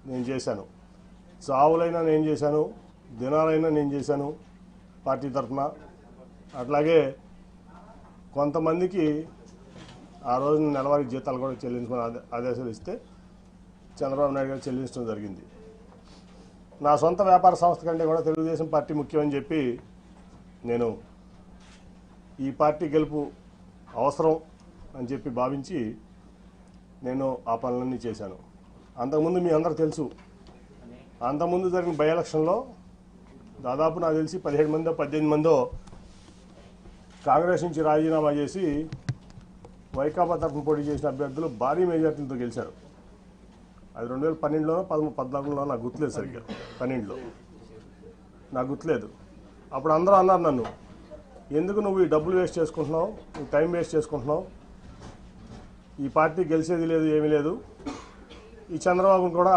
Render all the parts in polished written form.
నేను చేశాను, చావులైనా నేను చేశాను, దినాలైనా నేను చేశాను పార్టీ తరఫున. అట్లాగే కొంతమందికి ఆ రోజున నెలవారీ జీతాలు కూడా చెల్లించమని ఆదేశాలు ఇస్తే చంద్రబాబు నాయుడు గారు చెల్లించడం జరిగింది. నా సొంత వ్యాపార సంస్థ కంటే కూడా తెలుగుదేశం పార్టీ ముఖ్యమని చెప్పి నేను ఈ పార్టీ గెలుపు అవసరం అని చెప్పి భావించి నేను ఆ పనులన్నీ చేశాను. అంతకుముందు మీ అందరూ తెలుసు, అంతకుముందు జరిగిన బై ఎలక్షన్లో దాదాపు నాకు తెలిసి 17 మందో 18 మందో కాంగ్రెస్ నుంచి రాజీనామా చేసి వైకాపా తరఫున పోటీ చేసిన అభ్యర్థులు భారీ మెజార్టీలతో గెలిచారు. అది 2012లోనో 14లోనో నాకు గుర్తులేదు, సరిగ్గా 12లో నాకు గుర్తులేదు. అప్పుడు అందరూ అన్నారు నన్ను, ఎందుకు నువ్వు ఈ డబ్బులు వేస్ట్ చేసుకుంటున్నావు, నువ్వు టైం వేస్ట్ చేసుకుంటున్నావు, ఈ పార్టీ గెలిచేది లేదు, ఏమీ లేదు, ఈ చంద్రబాబును కూడా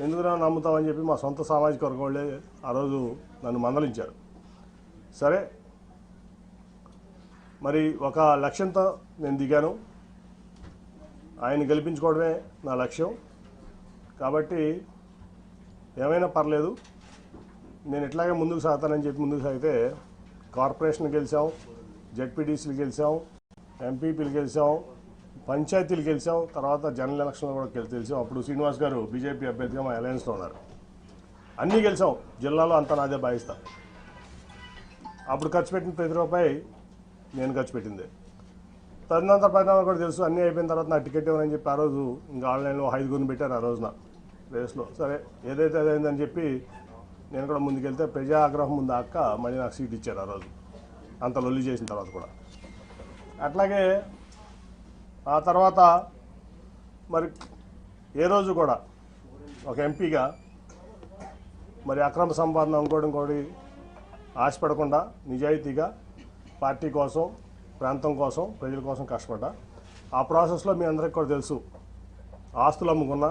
ఎందుకురా నమ్ముతామని చెప్పి మా సొంత సామాజిక వర్గం వాళ్ళే ఆ రోజు నన్ను మందలించారు. సరే, మరి ఒక లక్ష్యంతో నేను దిగాను, ఆయన గెలిపించుకోవడమే నా లక్ష్యం. కాబట్టి ఏమైనా పర్లేదు, నేను ఇట్లాగే ముందుకు సాగుతానని చెప్పి ముందుకు సాగితే కార్పొరేషన్ గెలిచాం, జెడ్పీటీసీలు గెలిచాం, ఎంపీపీలు గెలిచాం, పంచాయతీలు గెలిచాం, తర్వాత జనరల్ ఎలక్షన్లో కూడా గెలిచాం. అప్పుడు శ్రీనివాస్ గారు బీజేపీ అభ్యర్థిగా మా అలయన్స్లో ఉన్నారు. అన్నీ గెలిచాం, జిల్లాలో అంతా నాదే భావిస్తా. అప్పుడు ఖర్చు పెట్టిన ప్రతి రూపాయి నేను ఖర్చు పెట్టింది. తదనంతర పరిణామాలు కూడా తెలుసు. అన్నీ అయిపోయిన తర్వాత నాకు టికెట్ ఇవ్వనని చెప్పి ఆ రోజు ఇంకా ఆన్లైన్లో 5 పెట్టారు ఆ రోజున రేస్లో. సరే, ఏదైతే అదైందని చెప్పి నేను కూడా ముందుకెళ్తే ప్రజా ఆగ్రహం ముందు అక్క మళ్ళీ నాకు సీట్ ఇచ్చారు ఆ రోజు, అంత లొల్లి చేసిన తర్వాత కూడా. అట్లాగే ఆ తర్వాత మరి ఏ రోజు కూడా ఒక ఎంపీగా మరి అక్రమ సంపాదన ఇంకోటి ఆశపడకుండా నిజాయితీగా పార్టీ కోసం, ప్రాంతం కోసం, ప్రజల కోసం కష్టపడ్డా. ఆ ప్రాసెస్లో మీ అందరికీ కూడా తెలుసు, ఆస్తులు అమ్ముకున్నా,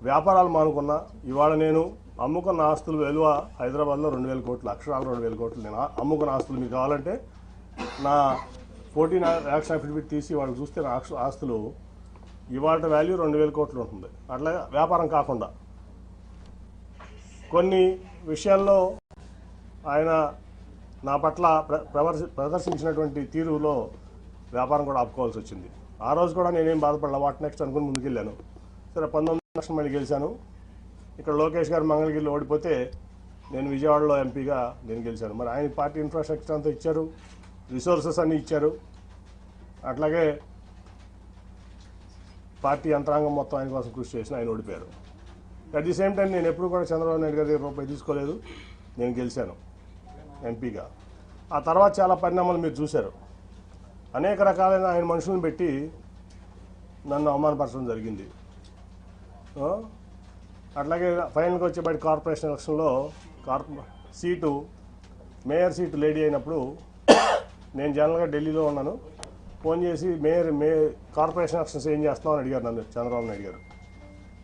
వ్యాపారాలు మానుకున్నా. ఇవాళ నేను అమ్ముకున్న ఆస్తులు విలువ హైదరాబాద్లో 2000 కోట్లు, అక్షరాలు 2000 కోట్లు. నేను అమ్ముకున్న ఆస్తులు మీకు కావాలంటే నా 14 యాక్షన్ అఫిడవిట్ తీసి వాళ్ళకి చూస్తే నా ఆస్తులు ఇవాళ వాల్యూ 2000 కోట్లు ఉంటుంది. అట్లా వ్యాపారం కాకుండా కొన్ని విషయాల్లో ఆయన నా పట్ల ప్రదర్శించినటువంటి తీరులో వ్యాపారం కూడా ఆపుకోవాల్సి వచ్చింది. ఆ రోజు కూడా నేనేం బాధపడలా, వాట్ నెక్స్ట్ అనుకుని ముందుకెళ్ళాను. సరే, 19 లక్షలు మళ్ళీ గెలిచాను. ఇక్కడ లోకేష్ గారు మంగళగిరిలో ఓడిపోతే నేను విజయవాడలో ఎంపీగా నేను గెలిచాను. మరి ఆయన పార్టీ ఇన్ఫ్రాస్ట్రక్చర్ అంతా ఇచ్చారు, రిసోర్సెస్ అన్నీ ఇచ్చారు. అట్లాగే పార్టీ యంత్రాంగం మొత్తం ఆయన కోసం కృషి చేసిన ఆయన ఓడిపోయారు. అట్ ది సేమ్ టైం నేను ఎప్పుడు కూడా చంద్రబాబు నాయుడు గారి రూపాయి తీసుకోలేదు, నేను గెలిచాను ఎంపీగా. ఆ తర్వాత చాలా పరిణామాలు మీరు చూశారు. అనేక రకాలైన ఆయన మనుషులను పెట్టి నన్ను అవమానపరచడం జరిగింది. అట్లాగే ఫైనల్గా వచ్చేబడి కార్పొరేషన్ ఎలక్షన్లో మేయర్ సీటు లేడీ అయినప్పుడు నేను జనరల్గా ఢిల్లీలో ఉన్నాను. ఫోన్ చేసి కార్పొరేషన్ ఎలక్షన్స్ ఏం చేస్తామని అడిగారు నన్ను చంద్రబాబు నాయుడు గారు.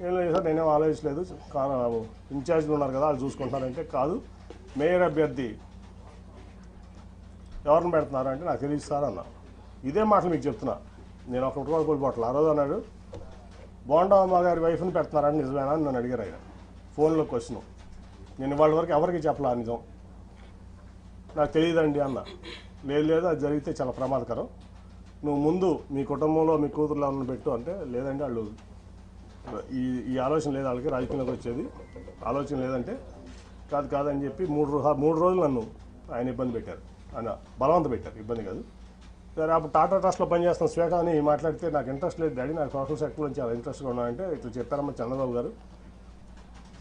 ఏం లేదు సార్, నేనేం ఆలోచించలేదు, ఇన్ఛార్జ్లు ఉన్నారు కదా వాళ్ళు చూసుకుంటారంటే, కాదు మేయర్ అభ్యర్థి ఎవరిని పెడుతున్నారు అంటే నాకు తెలియదు సార్ అన్న. ఇదే మాటలు మీకు చెప్తున్నా, నేను ఒకటి కూడా కోల్పోవట్లేదు. ఆ రోజు అన్నాడు, బోండమ్మ గారి వైఫ్ని పెడుతున్నారని నిజమేనా అని నన్ను అడిగారు ఆయన ఫోన్లో క్వశ్చన్. నేను వాళ్ళ వరకు ఎవరికి చెప్పలా నిజం, నాకు తెలియదండి అన్న. లేదు అది జరిగితే చాలా ప్రమాదకరం, నువ్వు ముందు మీ కుటుంబంలో మీ కూతురులో ఉన్న పెట్టు అంటే, లేదండి వాళ్ళు ఈ ఆలోచన లేదు, వాళ్ళకి రాజకీయంలోకి వచ్చేది ఆలోచన లేదంటే, కాదని చెప్పి 3 రోజులు నన్ను ఆయన ఇబ్బంది పెట్టారు, ఆయన బలవంత పెట్టారు, ఇబ్బంది కాదు. సరే, అప్పుడు టాటా ట్రస్ట్లో పనిచేస్తున్న శ్వేత అని మాట్లాడితే నాకు ఇంట్రెస్ట్ లేదు డాడీ, నాకు సోషల్ సెక్టర్లో చాలా ఇంట్రెస్ట్గా ఉన్నాయంటే ఇట్లా చెప్పారమ్మా చంద్రబాబు గారు.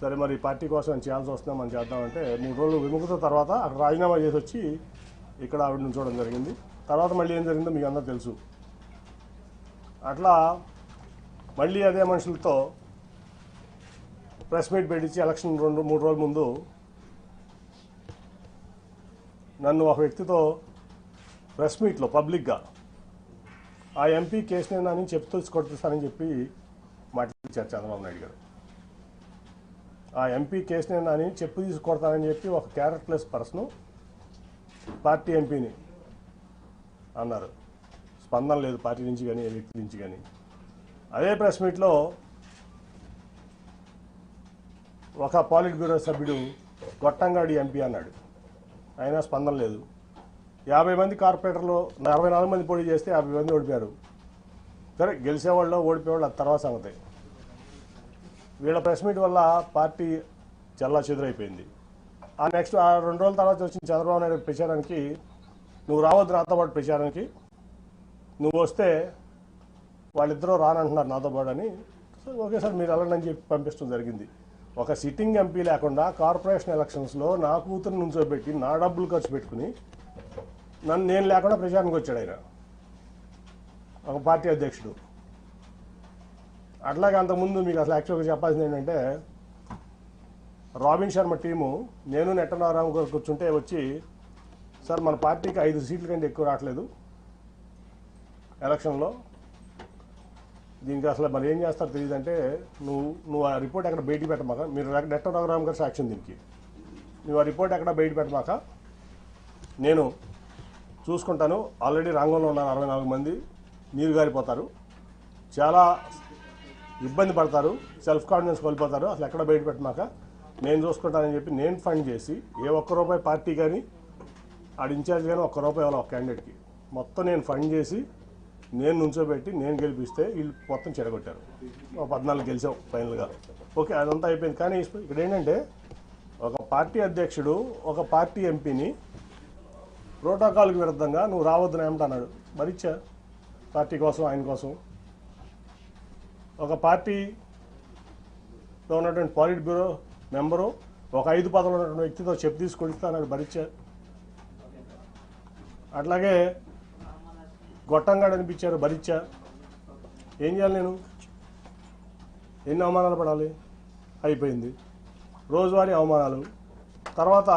సరే, మరి పార్టీ కోసం నేను చేయాల్సి వస్తుందా మనం చేద్దామంటే 3 రోజులు విముఖత తర్వాత అక్కడ రాజీనామా చేసి వచ్చి ఇక్కడ ఆవిడ నుంచోవడం జరిగింది. తర్వాత మళ్ళీ ఏం జరిగిందో మీకు అందరూ తెలుసు. అట్లా మళ్ళీ అదే మనుషులతో ప్రెస్ మీట్ పెట్టించి ఎలక్షన్ 2-3 రోజుల ముందు నన్ను ఒక వ్యక్తితో ప్రెస్ మీట్లో పబ్లిక్గా ఆ ఎంపీ కేసునేనా అని చెప్తూ కొట్టిస్తానని చెప్పి మాట్లాడించారు చంద్రబాబు నాయుడు గారు. ఆ ఎంపీ కేసునేనా అని చెప్పు తీసి కొడతానని చెప్పి ఒక క్యారెక్టర్లెస్ పర్సన్ పార్టీ ఎంపీని అన్నారు. స్పందన లేదు పార్టీ నుంచి కానీ ఏ వ్యక్తి నుంచి కానీ. అదే ప్రెస్ మీట్లో ఒక పాలిట్ బ్యూరో సభ్యుడు గొట్టంగాడి ఎంపీ అన్నాడు, అయినా స్పందన లేదు. 50 మంది కార్పొరేటర్లు 64 మంది పోటీ చేస్తే 50 మంది ఓడిపోయారు. సరే, గెలిచేవాళ్ళు ఓడిపోయేవాళ్ళు అది తర్వాత సంగతి. వీళ్ళ ప్రెస్ మీట్ వల్ల పార్టీ చల్లా చెదురైపోయింది. ఆ నెక్స్ట్ 2 రోజుల తర్వాత వచ్చిన చంద్రబాబు నాయుడు ప్రచారానికి, నువ్వు రావద్దు నాతో పాటు ప్రచారానికి, నువ్వు వస్తే వాళ్ళిద్దరూ రానంటున్నారు నాతో పాటు అని. ఓకే సార్ మీరు వెళ్ళండి అని చెప్పి పంపించడం జరిగింది. ఒక సిట్టింగ్ ఎంపీ లేకుండా కార్పొరేషన్ ఎలక్షన్స్లో నా కూతురు నుంచోబెట్టి నా డబ్బులు ఖర్చు పెట్టుకుని నేను లేకుండా ప్రచారానికి వచ్చాడు ఆయన, ఒక పార్టీ అధ్యక్షుడు. అట్లాగే అంతకుముందు మీకు అసలు యాక్చువల్గా చెప్పాల్సింది ఏంటంటే, రాబిన్ శర్మ టీము నేను నెట్టనారాయణ గారు కూర్చుంటే వచ్చి, సార్ మన పార్టీకి 5 సీట్ల కంటే ఎక్కువ రావట్లేదు ఎలక్షన్లో, దీనికి అసలు మరి ఏం చేస్తారో తెలియదంటే, నువ్వు ఆ రిపోర్ట్ ఎక్కడ బయటికి పెట్టమాక, మీరు నెట్టనారాయణ గారు సాక్ష్యం దీనికి, నువ్వు ఆ రిపోర్ట్ ఎక్కడ బయట పెట్టమాక, నేను చూసుకుంటాను. ఆల్రెడీ రంగంలో ఉన్నారు 64 మంది, నీరు గారిపోతారు, చాలా ఇబ్బంది పడతారు, సెల్ఫ్ కాన్ఫిడెన్స్ కోల్పోతారు, అసలు ఎక్కడ బయట పెట్టమాక నేను చూసుకుంటానని చెప్పి నేను ఫండ్ చేసి, ఏ ఒక్క రూపాయి పార్టీ కానీ ఆడ ఇన్ఛార్జ్ కానీ ఒక్క రూపాయి ఇవ్వాలి ఒక క్యాండిడేట్కి, మొత్తం నేను ఫండ్ చేసి నేను నుంచోబెట్టి నేను గెలిపిస్తే వీళ్ళు మొత్తం చెడగొట్టారు. 14 గెలిచాం ఫైనల్గా. ఓకే, అదంతా అయిపోయింది. కానీ ఇక్కడ ఏంటంటే, ఒక పార్టీ అధ్యక్షుడు ఒక పార్టీ ఎంపీని ప్రోటోకాల్కి విరుద్ధంగా నువ్వు రావద్దు ఏమంటన్నాడు, మరిచ్చా పార్టీ కోసం ఆయన కోసం. ఒక పార్టీలో ఉన్నటువంటి పాలిట్ బ్యూరో మెంబరు ఒక 5 పదవులు ఉన్నటువంటి వ్యక్తితో చెప్పు తీసుకొడిస్తా అన్నాడు, భరించా. అట్లాగే గొట్టంగాడు అనిపించారు, భరించా. ఏం చేయాలి నేను, ఎన్ని అవమానాలు పడాలి, అయిపోయింది రోజువారీ అవమానాలు. తర్వాత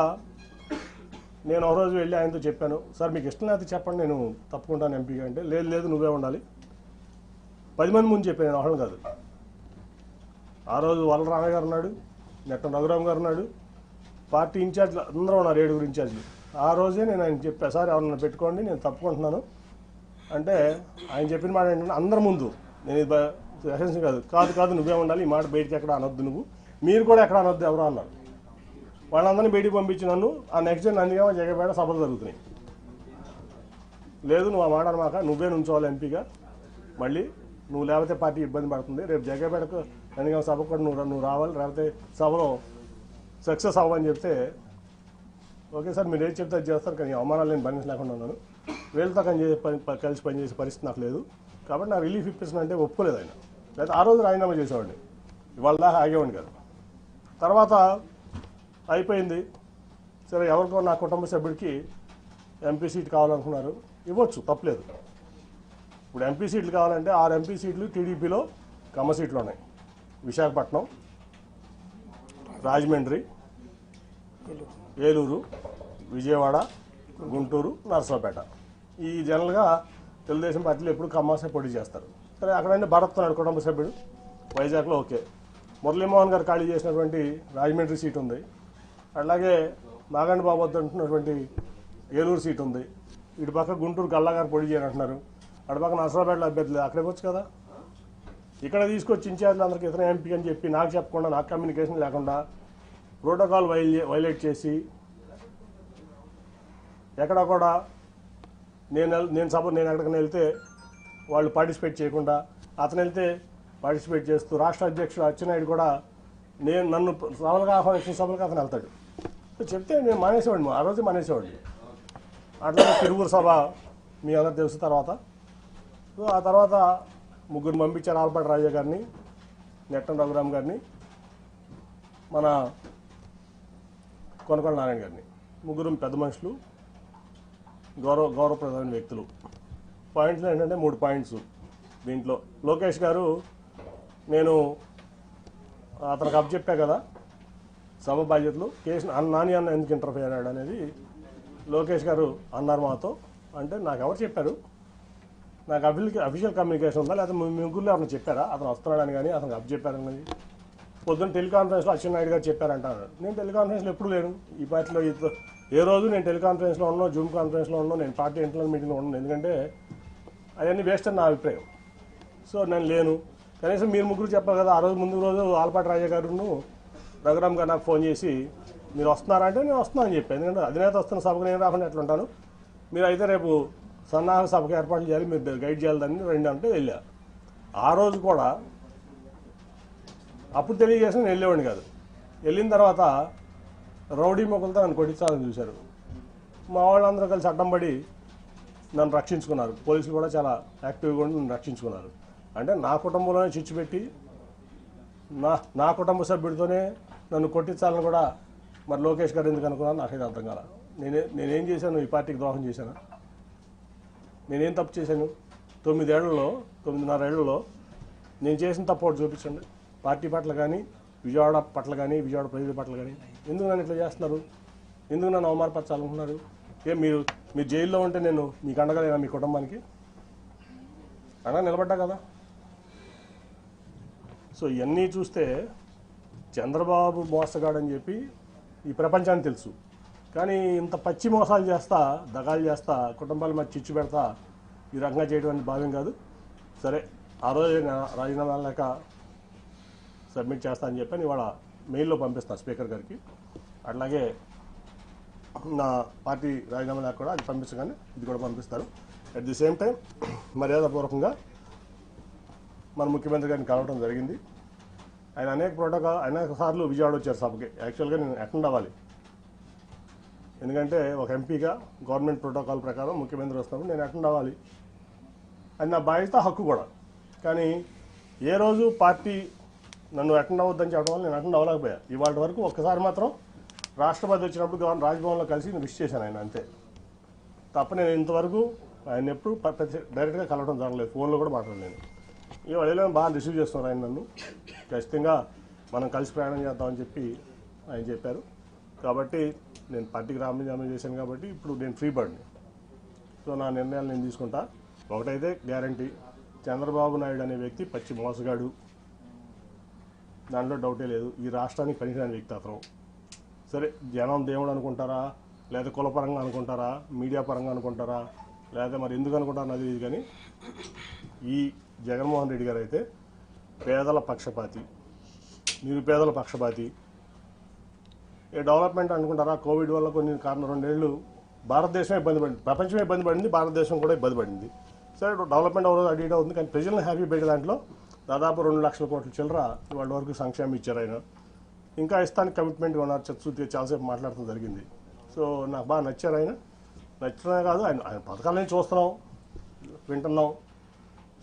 నేను ఒక రోజు వెళ్ళి ఆయనతో చెప్పాను, సార్ మీకు ఇష్టం లేకపోతే చెప్పండి నేను తప్పుకుంటాను ఎంపీగా అంటే, లేదు లేదు నువ్వే ఉండాలి. 10 మంది ముందు చెప్పాను, నేను ఒకళ్ళు కాదు. ఆ రోజు వల్లరామయ్య గారు ఉన్నాడు, నెట్ట రఘురామ్ గారు ఉన్నాడు, పార్టీ ఇన్ఛార్జ్లు అందరూ ఉన్నారు, 7 ఇన్ఛార్జ్లు. ఆ రోజే నేను ఆయన చెప్పా, సార్ ఎవరన్నా పెట్టుకోండి నేను తప్పుకుంటున్నాను అంటే, ఆయన చెప్పిన మాట ఏంటంటే, అందరి ముందు, నేను ఇది ఎసెన్స్ కాదు నువ్వే ఉండాలి, ఈ మాట బయటికి ఎక్కడ అనొద్దు, నువ్వు మీరు కూడా ఎక్కడ అనొద్దు ఎవరో అన్నారు. వాళ్ళందరినీ బయటికి పంపించి నన్ను ఆ నెక్స్ట్ డే నందిగామ జగపేట సభలు జరుగుతున్నాయి. లేదు నువ్వు ఆ మాట అనమాక, నువ్వే నుంచోవాలి ఎంపీగా, మళ్ళీ నువ్వు లేకపోతే పార్టీ ఇబ్బంది పడుతుంది, రేపు జగపేటకు నందిగామ సభకు కూడా నువ్వు రావాలి, లేకపోతే సభలో సక్సెస్ అవ్వని చెప్తే, ఓకే సార్ మీరు ఏది చెప్తే అది చేస్తారు, కానీ అవమానాలు నేను భరించలేకుండా ఉన్నాను, వీళ్ళతో కలిసి పనిచేసే పరిస్థితి నాకు లేదు, కాబట్టి నాకు రిలీఫ్ ఇప్పిస్తున్నా అంటే ఒప్పుకోలేదు ఆయన. లేదా ఆ రోజు రాజీనామా చేసేవాడిని, ఇవాళ దాకా ఆగేవాడిని కాదు. తర్వాత అయిపోయింది, సరే ఎవరికో నా కుటుంబ సభ్యుడికి ఎంపీ సీట్ కావాలనుకున్నారు, ఇవ్వచ్చు తప్పలేదు. ఇప్పుడు ఎంపీ సీట్లు కావాలంటే 6 ఎంపీ సీట్లు టీడీపీలో కమ్మ సీట్లు ఉన్నాయి, విశాఖపట్నం, రాజమండ్రి, ఏలూరు, విజయవాడ, గుంటూరు, నరసరావుపేట. ఈ జనరల్గా తెలుగుదేశం పార్టీలో ఎప్పుడు కమ్మాసే పోటీ చేస్తారు. సరే అక్కడంటే భరత్ ఉన్నాడు కుటుంబ సభ్యుడు, వైజాగ్లో ఓకే. మురళీమోహన్ గారు ఖాళీ చేసినటువంటి రాజమండ్రి సీట్ ఉంది, అలాగే నాగండి బాబు అంటున్నటువంటి ఏలూరు సీట్ ఉంది, ఇటు పక్క గుంటూరు గల్లా గారు పోటీ చేయాలంటున్నారు, అటు పక్క నరసరావుపేటలో అభ్యర్థి లేదు, అక్కడికి వచ్చు కదా. ఇక్కడ తీసుకొచ్చి ఇన్ఛార్జ్లు అందరికీ ఇతర ఎంపీ అని చెప్పి నాకు చెప్పకుండా, నాకు కమ్యూనికేషన్ లేకుండా ప్రోటోకాల్ వైలేట్ చేసి, ఎక్కడ కూడా నేను ఎక్కడికైనా వెళ్తే వాళ్ళు పార్టిసిపేట్ చేయకుండా, అతను వెళ్తే పార్టిసిపేట్ చేస్తూ, రాష్ట్ర అధ్యక్షుడు అచ్చెన్నాయుడు కూడా నన్ను సభలుగా ఆహ్వానించిన సభలకు అతను వెళ్తాడు. చెప్తే నేను మానేసేవాడిని, ఆ రోజు మానేసేవాడిని. అట్లాగే తిరువురు సభ మీ అందరూ తెలుసు. తర్వాత ఆ తర్వాత 3 పంపించారు, ఆల్పాటి రాజా గారిని, నెట్టం రఘురామ్ గారిని, మన కొనకొండ నారాయణ గారిని. 3 పెద్ద మనుషులు, గౌరవప్రదమైన వ్యక్తులు. పాయింట్లు ఏంటంటే 3 పాయింట్స్ దీంట్లో. లోకేష్ గారు, నేను అతనికి అప్పచెప్పా కదా సభ బాధ్యతలు, కేసు నాని అన్న ఎందుకు ఇంటర్ఫియర్ అయ్యాడు అనేది లోకేష్ గారు అన్నారు మాతో. అంటే నాకు ఎవరు చెప్పారు, నాకు అఫీషియల్ కమ్యూనికేషన్ ఉందా, లేకపోతే మీ ముగ్గురులో ఎవరైనా చెప్పారా అతను వస్తున్నాడని, కానీ అతనికి అప్పచెప్పారని. పొద్దున్న టెలికాన్ఫరెన్స్లో అచ్చెన్నాయుడు గారు చెప్పారంటారు. నేను టెలికాన్ఫరెన్స్లో ఎప్పుడు లేను ఈ పార్టీలో, ఏ రోజు నేను టెలికాన్ఫరెన్స్లో ఉన్నాను, జూమ్ కాన్ఫరెన్స్లో ఉన్నాను, నేను పార్టీ ఇంటర్నల్ మీటింగ్లో ఉన్నాను, ఎందుకంటే అవన్నీ వేస్ట్ అని నా అభిప్రాయం. సో నేను లేను, కనీసం మీరు ముగ్గురు చెప్పాలి కదా. ఆ రోజు ముందు రోజు ఆల్పాటి రాజా గారును రఘురామ్ గారు నాకు ఫోన్ చేసి మీరు వస్తున్నారా అంటే నేను వస్తున్నానని చెప్పాను. ఎందుకంటే అధినేత వస్తున్న సభకు నేను రాకుండా ఎట్లుంటాను, మీరు అయితే రేపు సన్నాహక సభకు ఏర్పాట్లు చేయాలి, మీరు గైడ్ చేయాలి దాన్ని రెండు అంటే వెళ్ళా. ఆ రోజు కూడా అప్పుడు తెలియజేసి నేను వెళ్ళేవాడిని కాదు. వెళ్ళిన తర్వాత రౌడీ మొక్కలతో నన్ను కొట్టించాలని చూశారు. మా వాళ్ళందరూ కలిసి అడ్డం పడి నన్ను రక్షించుకున్నారు. పోలీసులు కూడా చాలా యాక్టివ్గా ఉండి నన్ను రక్షించుకున్నారు. అంటే నా కుటుంబంలోనే చిచ్చు పెట్టి నా కుటుంబ సభ్యుడితోనే నన్ను కొట్టించాలని కూడా మరి లోకేష్ గారు ఎందుకు అనుకున్నాను నాకైతే అర్థం కాల. నేనేం చేశాను, ఈ పార్టీకి ద్రోహం చేశాను? నేనేం తప్పు చేశాను? 9.5 ఏళ్లలో నేను చేసిన తప్పు ఒకటి చూపించండి. పార్టీ పట్ల కానీ, విజయవాడ పట్ల కానీ, విజయవాడ ప్రజల పట్ల కానీ. ఎందుకు నన్ను ఇట్లా చేస్తున్నారు? ఎందుకు నన్ను అవమానపరచాలనుకుంటున్నారు? మీరు జైల్లో ఉంటే నేను మీకు అండగా లేనా? మీ కుటుంబానికి అండగా నిలబడ్డా కదా. సో ఇవన్నీ చూస్తే చంద్రబాబు మోసగాడని చెప్పి ఈ ప్రపంచానికి తెలుసు. కానీ ఇంత పచ్చి మోసాలు చేస్తా, దగాలు చేస్తా, కుటుంబాల మధ్య చిచ్చు పెడతా ఈ రకంగా చేయడం అనేది భావ్యం కాదు. సరే, ఆ రోజు రాజీనామా లేక సబ్మిట్ చేస్తా అని చెప్పి ఇవాళ మెయిల్లో పంపిస్తాను స్పీకర్ గారికి. అట్లాగే నా పార్టీ రాజీనామా లేక కూడా అది పంపించగానే ఇది కూడా పంపిస్తారు. అట్ ది సేమ్ టైం మర్యాదపూర్వకంగా మన ముఖ్యమంత్రి గారిని కలవడం జరిగింది. ఆయన అనేక సార్లు విజయవాడ వచ్చారు సభకి. యాక్చువల్గా నేను అటెండ్ అవ్వాలి, ఎందుకంటే ఒక ఎంపీగా గవర్నమెంట్ ప్రోటోకాల్ ప్రకారం ముఖ్యమంత్రి వస్తున్నప్పుడు నేను అటెండ్ అవ్వాలి. అది నా బాధ్యత, హక్కు కూడా. కానీ ఏ రోజు పార్టీ నన్ను అటెండ్ అవ్వద్దని చెప్పడం వల్ల నేను అటెండ్ అవ్వలేకపోయా. ఇవాళ వరకు ఒక్కసారి మాత్రం రాష్ట్రపతి వచ్చినప్పుడు రాజ్భవన్లో కలిసి నేను విష్ చేశాను ఆయన, అంతే తప్ప నేను ఇంతవరకు ఆయన ఎప్పుడు డైరెక్ట్గా కలవడం జరగలేదు, ఫోన్లో కూడా మాట్లాడలేదు. ఇవాళ వెళ్ళాను, బాగా రిసీవ్ చేస్తున్నారు ఆయన నన్ను. ఖచ్చితంగా మనం కలిసి ప్రయాణం చేద్దామని చెప్పి ఆయన చెప్పారు. కాబట్టి నేను పార్టీకి రాజీనామా చేశాను కాబట్టి ఇప్పుడు నేను ఫ్రీ బర్డ్ని. సో నా నిర్ణయాలు నేను తీసుకుంటా. ఒకటైతే గ్యారంటీ, చంద్రబాబు నాయుడు అనే వ్యక్తి పచ్చి మోసగాడు, దాంట్లో డౌటే లేదు. ఈ రాష్ట్రానికి పనికిరాని వ్యక్తి అతను. సరే, జనం దేవుడు అనుకుంటారా, లేదా కులపరంగా అనుకుంటారా, మీడియా పరంగా అనుకుంటారా, లేదా మరి ఎందుకు అనుకుంటారో అది ఇది. కానీ ఈ జగన్మోహన్ రెడ్డి గారు అయితే పేదల పక్షపాతి, నిరుపేదల పక్షపాతి. ఏ డెవలప్మెంట్ అనుకుంటారా? కోవిడ్ వల్ల కొన్ని కారణం 2 ఏళ్ళు భారతదేశమే ఇబ్బంది పడింది, ప్రపంచమే ఇబ్బంది పడింది, భారతదేశం కూడా ఇబ్బంది పడింది. సరే, డెవలప్మెంట్ అవ్వదు, అటు ఇటు అవుతుంది. కానీ ప్రజలను హ్యాపీ పెట్టే దాంట్లో దాదాపు 2 లక్షల కోట్ల చిల్లర వాళ్ళ వరకు సంక్షేమం ఇచ్చారు ఆయన. ఇంకా ఇస్తానికి కమిట్మెంట్గా ఉన్నారు. చతుర్థి చాలాసేపు మాట్లాడటం జరిగింది. సో నాకు బాగా నచ్చారు ఆయన. నచ్చడమే కాదు, ఆయన పథకాలని చూస్తున్నాం, వింటున్నాం.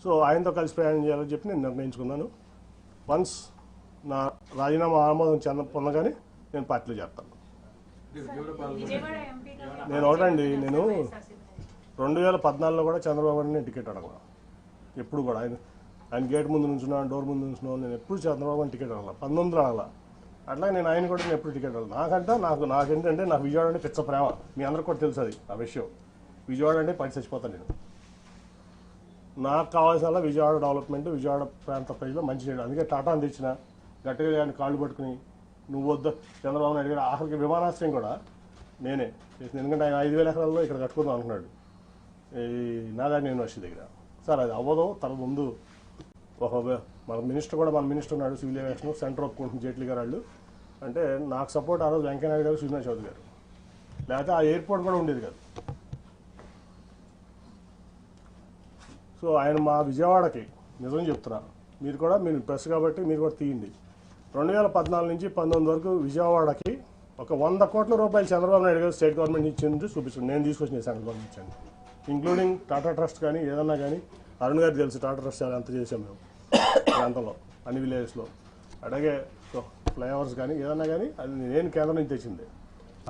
సో ఆయనతో కలిసి ప్రయాణం చేయాలని చెప్పి నేను నిర్ణయించుకున్నాను. వన్స్ నా రాజీనామా ఆమోదం పొందగానే నేను పార్టీలో చేస్తాను. నేను ఒకటండి, నేను 2014లో కూడా చంద్రబాబు నేను టికెట్ అడగల. ఎప్పుడు కూడా ఆయన గేట్ ముందు నుంచున్నా, డోర్ ముందు నుంచున్నా, నేను ఎప్పుడు చంద్రబాబు అని టికెట్ అడగల. 19లో అడగల. అట్లా నేను ఆయన కూడా నేను ఎప్పుడు టికెట్ అడగల. నాకేంటంటే నాకు విజయవాడ అంటే పిచ్చ ప్రేమ. మీ అందరికి కూడా తెలుసు అది, ఆ విషయం. విజయవాడ అంటే పడి చచ్చిపోతాను నేను. నాకు కావాల్సిన విజయవాడ డెవలప్మెంట్, విజయవాడ ప్రాంత ప్రజలు మంచి చేయడం. అందుకే టాటాని తెచ్చిన, గట్టిగా ఆయన కాళ్ళు పట్టుకుని నువ్వు వద్దు చంద్రబాబు నాయుడు గారు. ఆఖరికి విమానాశ్రయం కూడా నేనే చేసింది. ఎందుకంటే ఆయన 5,000 ఎకరాల్లో ఇక్కడ కట్టుకుందాం అనుకున్నాడు ఈ నాగార్జున యూనివర్సిటీ దగ్గర. సార్ అది అవ్వదు, తన ముందు మన మినిస్టర్ ఉన్నాడు, సివిల్ ఏవియేషన్, సెంటర్ ఒప్పుకుంటుంది జైట్లీ గారు వాళ్ళు. అంటే నాకు సపోర్ట్ ఆ రోజు వెంకయ్యనాయుడు గారు, సుజనా చౌదరి గారు. లేకపోతే ఆ ఎయిర్పోర్ట్ కూడా ఉండేది కాదు. సో ఆయన మా విజయవాడకి నిజం చెప్తున్నా, మీరు ప్రెస్ కాబట్టి మీరు కూడా తీయండి. 2014 నుంచి 19 వరకు విజయవాడకి ఒక 100 కోట్ల రూపాయలు చంద్రబాబు నాయుడు గారు స్టేట్ గవర్నమెంట్ ఇచ్చింది చూపించండి. నేను తీసుకొచ్చిన సెంట్రల్ గవర్నమెంట్ ఇచ్చాను, ఇంక్లూడింగ్ టాటా ట్రస్ట్ కానీ ఏదన్నా కానీ. అరుణ్ గారికి తెలుసు టాటా ట్రస్ట్ ఎంత చేసాం మేము ప్రాంతంలో, అన్ని విలేజెస్లో. అలాగే ఫ్లైఓవర్స్ కానీ ఏదన్నా కానీ అది నేను కేంద్రం నుంచి తెచ్చింది.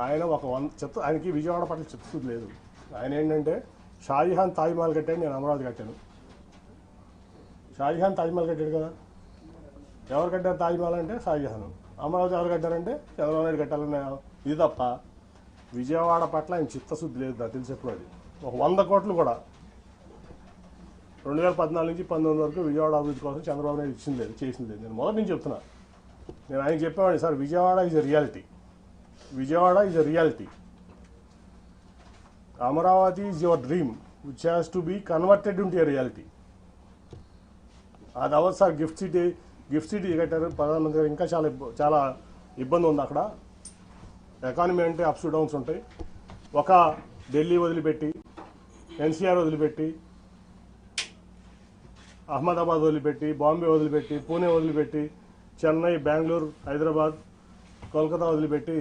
ఆయన ఒక 100 ఆయనకి విజయవాడ పట్ల చిత్తశుద్ధి లేదు. ఆయన ఏంటంటే షాజహాన్ తాజ్మహల్ కట్టాడు, నేను అమరావతి కట్టాను. షాజహాన్ తాజ్మహల్ కట్టాడు కదా, ఎవరు కట్టారు తాజ్మహల్ అంటే షాజహాన్. అమరావతి ఎవరు కట్టారంటే చంద్రబాబు నాయుడు కట్టాలనే ఇది తప్ప విజయవాడ పట్ల ఆయన చిత్తశుద్ధి లేదు నాకు తెలిసి. ఎప్పుడు అది ఒక 100 కోట్లు కూడా 2014 నుంచి 19 వరకు విజయవాడ అభివృద్ధి కోసం చంద్రబాబు నాయుడు ఇచ్చింది లేదు, చేసింది లేదు. నేను మొదటి నుంచి చెప్తున్నా. నేను ఆయన చెప్పేవాడిని, sir Vijayawada is a reality, Vijayawada is a reality. Amaravati is your dream which has to be converted into a reality. అది అవ్వదు సార్. గిఫ్ట్ సిటీ కట్టారు ప్రధానమంత్రి గారు, ఇంకా చాలా ఇబ్బంది ఉంది అక్కడ. ఎకానమీ అంటే అప్స్ డౌన్స్ ఉంటాయి. ఒక ఢిల్లీ వదిలిపెట్టి, ఎన్సీఆర్ వదిలిపెట్టి, అహ్మదాబాద్ వదిలిపెట్టి, బాంబే వదిలిపెట్టి, పూణే వదిలిపెట్టి, చెన్నై, బెంగళూరు, హైదరాబాద్, కోల్కతా వదిలిపెట్టి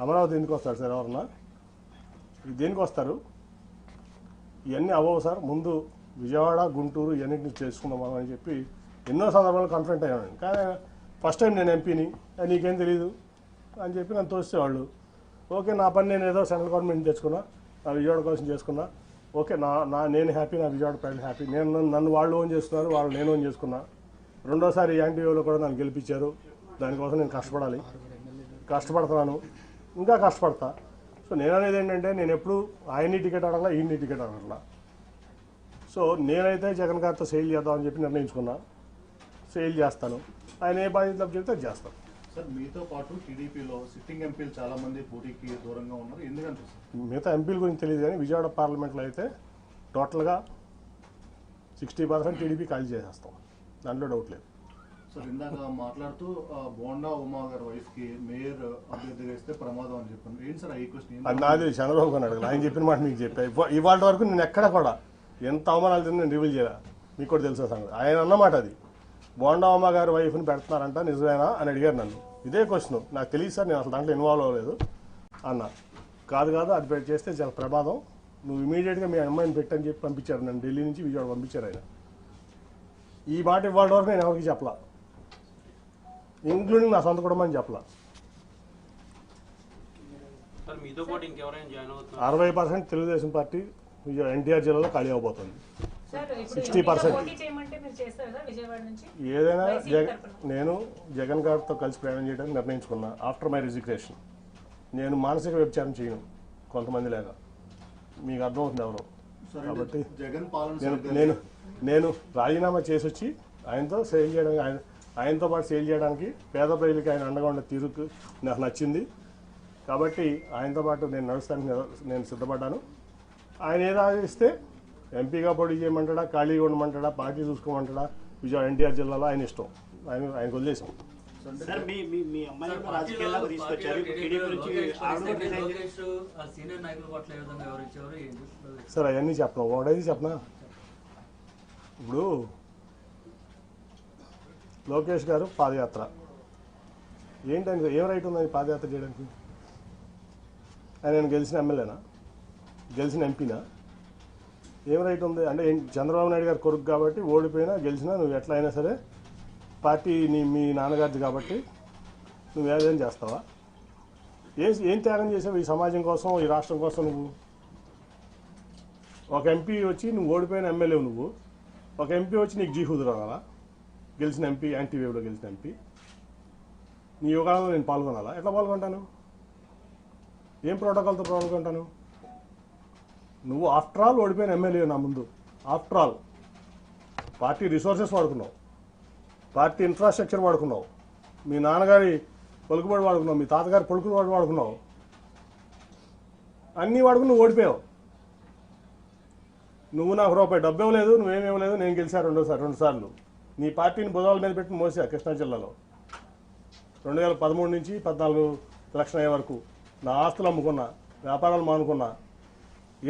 అమరావతి ఎందుకు వస్తారు సార్? ఎవరన్నా దేనికి వస్తారు? ఇవన్నీ అవ్వవు సార్. ముందు విజయవాడ, గుంటూరు ఇవన్నింటినీ చేసుకుందాం అని చెప్పి ఎన్నో సందర్భాలు కన్ఫరెంట్ అయ్యాను. కానీ ఫస్ట్ టైం నేను ఎంపీని, నీకేం తెలియదు అని చెప్పి నన్ను తోసేవాళ్ళు. ఓకే, నా పని నేను ఏదో సెంట్రల్ గవర్నమెంట్ తెచ్చుకున్నా, నా విజయవాడ కోసం చేసుకున్నా. ఓకే, నేను హ్యాపీ, నా విజయవాడ ప్రజలు హ్యాపీ. నన్ను వాళ్ళు ఓన్ చేసుకున్నారు, వాళ్ళు నేను ఓన్ చేసుకున్నా. రెండోసారి యాంటీవేలో కూడా నన్ను గెలిపించారు. దానికోసం నేను కష్టపడుతున్నాను, ఇంకా కష్టపడతా. సో నేను అనేది ఏంటంటే, నేను ఎప్పుడు ఆయన్ని టికెట్ అడగలా, ఈయన్ని టికెట్ అడగలా. సో నేనైతే జగన్ గారితో సేల్ చేద్దామని చెప్పి నిర్ణయించుకున్నా. సేల్ చేస్తాను, ఆయన ఏ బాధ్యతలు చెప్తే అది చేస్తాను. సార్, మీతో పాటు టీడీపీలో సిట్టింగ్ ఎంపీలు చాలా మంది పోటీకి దూరంగా ఉన్నారు, ఎందుకంటే మిగతా ఎంపీల గురించి తెలియదు, కానీ విజయవాడ పార్లమెంట్లో అయితే టోటల్గా 60% టీడీపీ ఖాళీ చేసేస్తాం, దాంట్లో డౌట్ లేదు. సార్, ఇందాక మాట్లాడుతూ బోండా ఉమా గారి వైఫ్కి మేయర్ అభ్యర్థిగా ఇస్తే ప్రమాదం అని చెప్పాను. ఏంటి సార్ ఈ క్వశ్చన్? అది నాది, చంద్రబాబు గారు అడగదు. ఆయన చెప్పిన మాట మీకు చెప్పా. ఇవాళ వరకు నేను ఎక్కడ కూడా ఎంత అవమానాలు తిన్నా నేను రివీల్ చేయాలి, మీకు కూడా తెలుసా సంగతి. ఆయన అన్నమాట అది, బోండా ఉమా గారి వైఫ్ని పెడుతున్నారంట, నిజమేనా అని అడిగారు నన్ను. ఇదే క్వశ్చన్. నాకు తెలియదు సార్, నేను అసలు దాంట్లో ఇన్వాల్వ్ అవ్వలేదు అన్న. కాదు అది చేస్తే చాలా ప్రమాదం, నువ్వు ఇమీడియట్గా మీ అమ్మాయిని పెట్టని చెప్పి పంపించారు. నన్ను ఢిల్లీ నుంచి విజయవాడ పంపించారు ఆయన. ఈ మాట ఇవాళ వరకు నేను ఎవరికి చెప్పలా, ఇంక్లూడింగ్ నా సొంత కుటుంబాన్ని చెప్పలా. 60% తెలుగుదేశం పార్టీ ఎన్టీఆర్ జిల్లాలో ఖాళీ అవబోతుంది. 60%. ఏదైనా నేను జగన్ గారితో కలిసి ప్రయాణం చేయడానికి నిర్ణయించుకున్నా. ఆఫ్టర్ మై రిజిగ్నేషన్ నేను మానసిక వ్యభిచారం చేయను కొంతమంది లేక, మీకు అర్థమవుతుంది ఎవరో. కాబట్టి నేను రాజీనామా చేసి వచ్చి ఆయనతో సేల్ చేయడానికి, ఆయనతో పాటు సేల్ చేయడానికి పేద ప్రజలకి ఆయన అండగా ఉన్న తీరుకు నాకు నచ్చింది. కాబట్టి ఆయనతో పాటు నేను నడుస్తానికి నేను సిద్ధపడ్డాను. ఆయన ఏదో ఆలోచిస్తే ఎంపీగా పోటీ చేయమంటాడా, ఖాళీగా ఉండమంటాడా, పార్టీ చూసుకోమంటాడా, విజయవాడ ఎన్టీఆర్ జిల్లాలో ఆయన ఇష్టం. ఆయనకు వదిలేసాం. సార్ అవన్నీ చెప్పను, ఒకటైతే చెప్పనా. ఇప్పుడు లోకేష్ గారు పాదయాత్ర ఏంటని, ఏం రైట్ ఉందని పాదయాత్ర చేయడానికి? ఆయన గెలిచిన ఎమ్మెల్యేనా, గెలిచిన ఎంపీనా? ఏం రైట్ ఉంది అంటే? చంద్రబాబు నాయుడు గారు కొడుకు కాబట్టి ఓడిపోయినా గెలిచినా నువ్వు ఎట్లా అయినా సరే పార్టీ మీ నాన్నగారిది కాబట్టి నువ్వు ఏదైనా చేస్తావా? ఏం త్యాగం చేసావు ఈ సమాజం కోసం, ఈ రాష్ట్రం కోసం? నువ్వు ఒక ఎంపీ వచ్చి, నువ్వు ఓడిపోయిన ఎమ్మెల్యే నువ్వు, ఒక ఎంపీ వచ్చి నీకు జీహూదు రావాలా? గెలిచిన ఎంపీ, యాంటీవేవ్లో గెలిచిన ఎంపీ, నీ యోగాలో నేను పాల్గొనాలా? ఎట్లా పాల్గొంటాను? ఏం ప్రోటోకాల్తో పాల్గొంటాను? నువ్వు ఆఫ్టర్ ఆల్ ఓడిపోయిన ఎమ్మెల్యే నా ముందు. ఆఫ్టర్ ఆల్ పార్టీ రిసోర్సెస్ వాడుకున్నావు, పార్టీ ఇన్ఫ్రాస్ట్రక్చర్ వాడుకున్నావు, మీ నాన్నగారి పలుకుబడి వాడుకున్నావు, మీ తాతగారి పలుకుబడి వాడుకున్నావు, అన్నీ వాడుకుని నువ్వు ఓడిపోయావు. నువ్వు నాకు రూపాయి డబ్బు ఇవ్వలేదు, నువ్వేమి ఇవ్వలేదు, నేను గెలిచా రెండు సార్లు. నీ పార్టీని బుధాల మీద పెట్టి మోసా కృష్ణా జిల్లాలో 2013 నుంచి 14 ఎలక్షన్ అయ్యే వరకు. నా ఆస్తులు అమ్ముకున్నా, వ్యాపారాలు మానుకున్నా.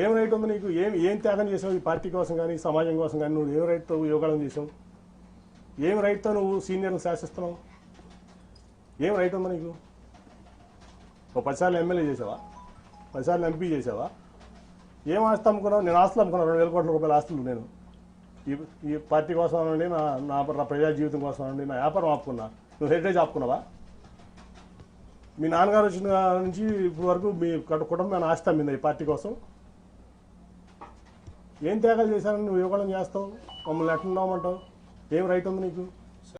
ఏం రైట్ ఉంది నీకు? ఏం త్యాగం చేసావు ఈ పార్టీ కోసం కానీ, సమాజం కోసం కానీ? నువ్వు ఏం రైట్తో యోగాలను చేసావు? ఏం రైట్తో నువ్వు సీనియర్ని శాసిస్తున్నావు? ఏం రైట్ ఉంది నీకు? ఓ 10 సార్లు ఎమ్మెల్యే చేసావా? 10 సార్లు ఎంపీ చేసావా? ఏం ఆస్తి అమ్ముకున్నావు? నేను ఆస్తులు అమ్ముకున్నాను, 2,000 కోట్ల రూపాయల ఆస్తులు. నేను ఈ పార్టీ కోసం అనండి, నా ప్రజా జీవితం కోసం అనండి, నా వ్యాపారం ఆపుకున్నా. నువ్వు హెరిటేజ్ ఆపుకున్నావా? మీ నాన్నగారు వచ్చిన నుంచి ఇప్పుడు వరకు మీ కుటుంబం ఆస్తి అమ్మిందా ఈ పార్టీ కోసం? ఏం త్యాగాలు చేశారని నువ్వు యువకులను చేస్తావు? మమ్మల్ని ఎట్లా ఉన్నామంటావు? ఏం రైట్ ఉంది నీకు?